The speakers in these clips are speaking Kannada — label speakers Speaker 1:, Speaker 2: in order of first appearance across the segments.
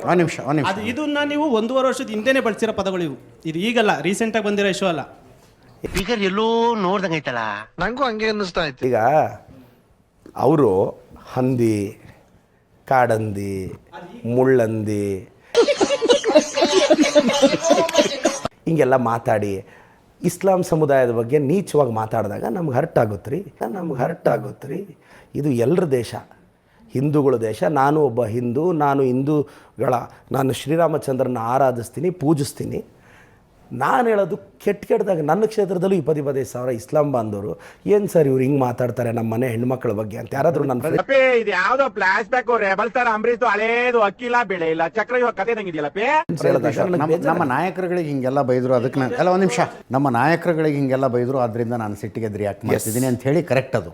Speaker 1: ಒಂದು ನಿಮಿಷ
Speaker 2: ಅದು ಇದನ್ನ ನೀವು 1.5 ವರ್ಷದ ಹಿಂದೆನೇ ಬಳಸಿರೋ ಪದಗಳು ಇವು. ಇದು ಈಗಲ್ಲ, ರೀಸೆಂಟಾಗಿ ಬಂದಿರೋ ಇಶ್ಯೂ ಅಲ್ಲ.
Speaker 3: ಫಿಗರ್ ಎಲ್ಲೋ ನೋಡ್ದಂಗೈತಲ್ಲ,
Speaker 4: ನಂಗೂ ಹಂಗೆ ಅನ್ನಿಸ್ತಾ ಇತ್ತು.
Speaker 5: ಈಗ ಅವರು ಹಂದಿ, ಕಾಡಂದಿ, ಮುಳ್ಳಂದಿ ಹಿಂಗೆಲ್ಲ ಮಾತಾಡಿ ಇಸ್ಲಾಂ ಸಮುದಾಯದ ಬಗ್ಗೆ ನೀಚವಾಗಿ ಮಾತಾಡಿದಾಗ ನಮ್ಗೆ ಹರ್ಟ್ ಆಗುತ್ತೆ ರೀ. ಇದು ಎಲ್ಲರ ದೇಶ, ಹಿಂದೂಗಳ ದೇಶ. ನಾನು ಒಬ್ಬ ಹಿಂದೂ, ನಾನು ಶ್ರೀರಾಮಚಂದ್ರನ ಆರಾಧಿಸ್ತೀನಿ, ಪೂಜಿಸ್ತೀನಿ. ನಾನು ಹೇಳೋದು ಕೆಟ್ಟದಾಗ ನನ್ನ ಕ್ಷೇತ್ರದಲ್ಲೂ 25,000 ಇಸ್ಲಾಂ ಬಾಂಧವರು ಏನು ಸರ್ ಇವ್ರು ಹಿಂಗೆ ಮಾತಾಡ್ತಾರೆ ನಮ್ಮ ಮನೆ ಹೆಣ್ಮಕ್ಳ ಬಗ್ಗೆ ಅಂತ ಯಾರಾದರೂ ನನ್ನ
Speaker 6: ಇದು ಯಾವ್ದೋ flash back rebel star Ambareesh ಹಳೇದು ಅಕ್ಕಿಲ್ಲ ಬೆಳೆ ಇಲ್ಲ ಚಕ್ರ ಇವಾಗ ಕತೆ ನಂಗಿದೆಯಲ್ಲ.
Speaker 1: ನಮ್ಮ ನಾಯಕರುಗಳಿಗೆ ಹಿಂಗೆಲ್ಲ ಬೈದರು, ಅದಕ್ಕೆ ನಾನು ಒಂದು ನಿಮಿಷ, ನಮ್ಮ ನಾಯಕರುಗಳಿಗೆ ಹಿಂಗೆಲ್ಲ ಬೈದರು, ಅದರಿಂದ ನಾನು ಸಿಟ್ಟಿಗೆ ರಿಯಾಕ್ಟ್ ಮಾಡ್ತಿದ್ದೀನಿ ಅಂತ ಹೇಳಿ ಕರೆಕ್ಟ್. ಅದು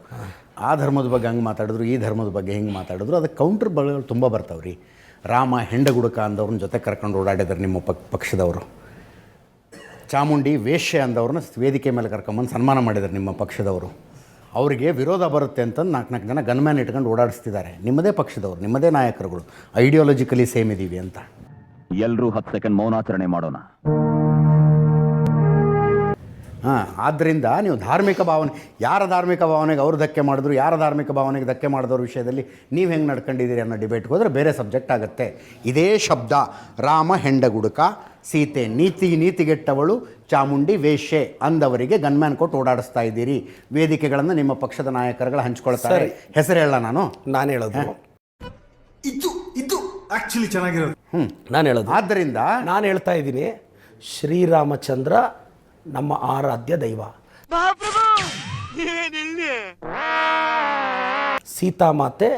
Speaker 1: ಆ ಧರ್ಮದ ಬಗ್ಗೆ ಹಂಗೆ ಮಾತಾಡಿದ್ರು, ಈ ಧರ್ಮದ ಬಗ್ಗೆ ಹಿಂಗೆ ಮಾತಾಡಿದ್ರು, ಅದಕ್ಕೆ ಕೌಂಟರ್ ಬಗಳು ತುಂಬ ಬರ್ತಾವೆ ರೀ. ರಾಮ ಹೆಂಡಗುಡುಕ ಅಂದವ್ರನ್ನ ಜೊತೆ ಕರ್ಕೊಂಡು ಓಡಾಡಿದ್ದಾರೆ ನಿಮ್ಮ ಪಕ್ಷದವರು. ಚಾಮುಂಡಿ ವೇಶ್ಯೆ ಅಂದವ್ರನ್ನ ವೇದಿಕೆ ಮೇಲೆ ಕರ್ಕೊಂಬಂದು ಸನ್ಮಾನ ಮಾಡಿದ್ದಾರೆ ನಿಮ್ಮ ಪಕ್ಷದವರು. ಅವರಿಗೆ ವಿರೋಧ ಬರುತ್ತೆ ಅಂತ 4 ಜನ ಗನ್ಮ್ಯಾನ್ ಇಟ್ಕೊಂಡು ಓಡಾಡಿಸ್ತಿದ್ದಾರೆ ನಿಮ್ಮದೇ ಪಕ್ಷದವರು, ನಿಮ್ಮದೇ ನಾಯಕರುಗಳು. ಐಡಿಯಾಲಜಿಕಲಿ ಸೇಮ್ ಇದ್ದೀವಿ ಅಂತ.
Speaker 7: ಎಲ್ಲರೂ 10 ಸೆಕೆಂಡ್ ಮೌನಾಚರಣೆ ಮಾಡೋಣ.
Speaker 1: ಆದ್ದರಿಂದ ನೀವು ಧಾರ್ಮಿಕ ಭಾವನೆ, ಯಾರ ಧಾರ್ಮಿಕ ಭಾವನೆಗೆ ಅವರು ಧಕ್ಕೆ ಮಾಡಿದ್ರು, ಯಾರ ಧಾರ್ಮಿಕ ಭಾವನೆಗೆ ಧಕ್ಕೆ ಮಾಡಿದವ್ರ ವಿಷಯದಲ್ಲಿ ನೀವು ಹೆಂಗೆ ನಡ್ಕೊಂಡಿದ್ದೀರಿ ಅನ್ನೋ ಡಿಬೇಟ್ಗೆ ಹೋದರೆ ಬೇರೆ ಸಬ್ಜೆಕ್ಟ್ ಆಗುತ್ತೆ. ಇದೇ ಶಬ್ದ ರಾಮ ಹೆಂಡಗುಡುಕ, ಸೀತೆ ನೀತಿಗೆಟ್ಟವಳು, ಚಾಮುಂಡಿ ವೇಶ್ಯೆ ಅಂದವರಿಗೆ ಗನ್ಮ್ಯಾನ್ ಕೊಟ್ಟು ಓಡಾಡಿಸ್ತಾ ಇದ್ದೀರಿ. ವೇದಿಕೆಗಳನ್ನು ನಿಮ್ಮ ಪಕ್ಷದ ನಾಯಕರುಗಳು ಹಂಚ್ಕೊಳ್ತಾರೆ. ಹೆಸರು ಹೇಳ
Speaker 5: ನಾನು ಹೇಳೋದು
Speaker 4: ಇದು ಆಕ್ಚುಲಿ ಚೆನ್ನಾಗಿರೋದು.
Speaker 5: ನಾನು ಹೇಳೋದು
Speaker 1: ಆದ್ದರಿಂದ
Speaker 5: ನಾನು ಹೇಳ್ತಾ ಇದ್ದೀನಿ, ಶ್ರೀರಾಮಚಂದ್ರ ನಮ್ಮ ಆರಾಧ್ಯ ದೈವ, ಸೀತಾಮಾತೆ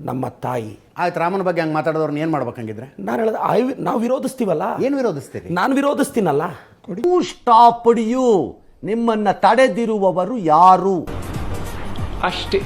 Speaker 5: ನಮ್ಮ ತಾಯಿ.
Speaker 1: ಆಯ್ತು, ರಾಮನ ಬಗ್ಗೆ ಹಂಗೆ ಮಾತಾಡೋದವ್ರನ್ನ ಏನು ಮಾಡ್ಬೇಕಂಗಿದ್ರೆ?
Speaker 5: ನಾನು ಹೇಳೋದು ನಾವು ವಿರೋಧಿಸ್ತೀವಲ್ಲ.
Speaker 1: ಏನು ವಿರೋಧಿಸ್ತೀರಿ?
Speaker 5: ನಾನು ವಿರೋಧಿಸ್ತೀನಲ್ಲ.
Speaker 8: ಸ್ಟಾಪ್ ಯು, ನಿಮ್ಮನ್ನ ತಡೆದಿರುವವರು ಯಾರು?
Speaker 2: ಅಷ್ಟೇ.